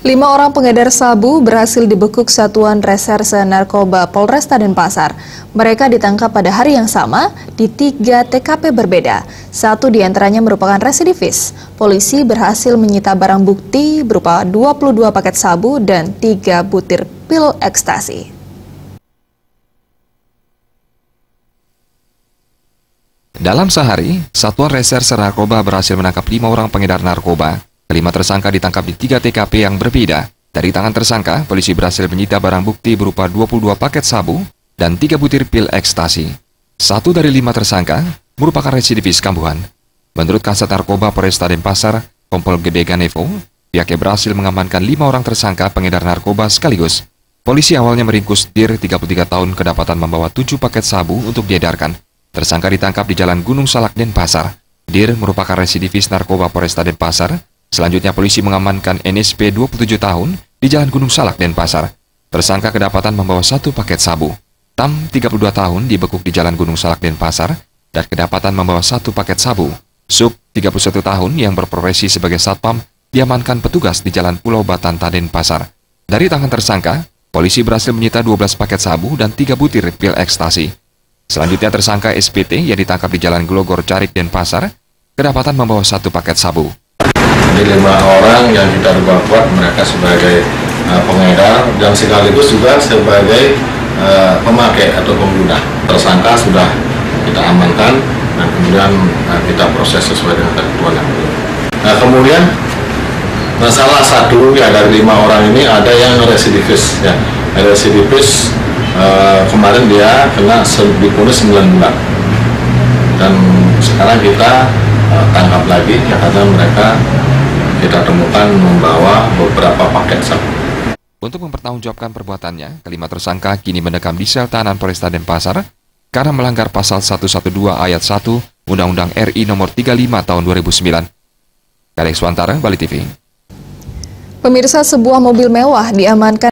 5 orang pengedar sabu berhasil dibekuk Satuan Reserse Narkoba Polresta Denpasar. Mereka ditangkap pada hari yang sama di 3 TKP berbeda. Satu diantaranya merupakan residivis. Polisi berhasil menyita barang bukti berupa 22 paket sabu dan 3 butir pil ekstasi. Dalam sehari, Satuan Reserse Narkoba berhasil menangkap 5 orang pengedar narkoba. Kelima tersangka ditangkap di 3 TKP yang berbeda. Dari tangan tersangka, polisi berhasil menyita barang bukti berupa 22 paket sabu dan 3 butir pil ekstasi. 1 dari 5 tersangka merupakan residivis kambuhan. Menurut Kasat Narkoba Polresta Denpasar, Kompol Gede Ganevo, pihaknya berhasil mengamankan 5 orang tersangka pengedar narkoba sekaligus. Polisi awalnya meringkus Dir 33 tahun kedapatan membawa 7 paket sabu untuk diedarkan. Tersangka ditangkap di Jalan Gunung Salak, Denpasar. Dir merupakan residivis narkoba Polresta Denpasar. Selanjutnya polisi mengamankan NSP 27 tahun di Jalan Gunung Salak, Denpasar. Tersangka kedapatan membawa 1 paket sabu. Tam 32 tahun dibekuk di Jalan Gunung Salak, Denpasar dan kedapatan membawa 1 paket sabu. Sub 31 tahun yang berprofesi sebagai satpam diamankan petugas di Jalan Pulau Batanta, Denpasar. Dari tangan tersangka, polisi berhasil menyita 12 paket sabu dan 3 butir pil ekstasi. Selanjutnya tersangka SPT yang ditangkap di Jalan Glogor Carik, Denpasar kedapatan membawa 1 paket sabu. Jadi 5 orang yang kita duga kuat mereka sebagai pengedar dan sekaligus juga sebagai pemakai atau pengguna. Tersangka sudah kita amankan dan kemudian kita proses sesuai dengan ketentuan yang ada. Nah kemudian salah satu ya dari 5 orang ini ada yang residivis ya. Residivis kemarin dia kena dipunis 9 bulan dan sekarang kita tangkap lagi ya karena mereka kita temukan membawa beberapa paket sabu. Untuk mempertanggungjawabkan perbuatannya, kelima tersangka kini mendekam di sel tahanan Polresta Denpasar karena melanggar pasal 112 ayat 1 Undang-Undang RI nomor 35 tahun 2009. Alex Wantara, Bali TV. Pemirsa, sebuah mobil mewah diamankan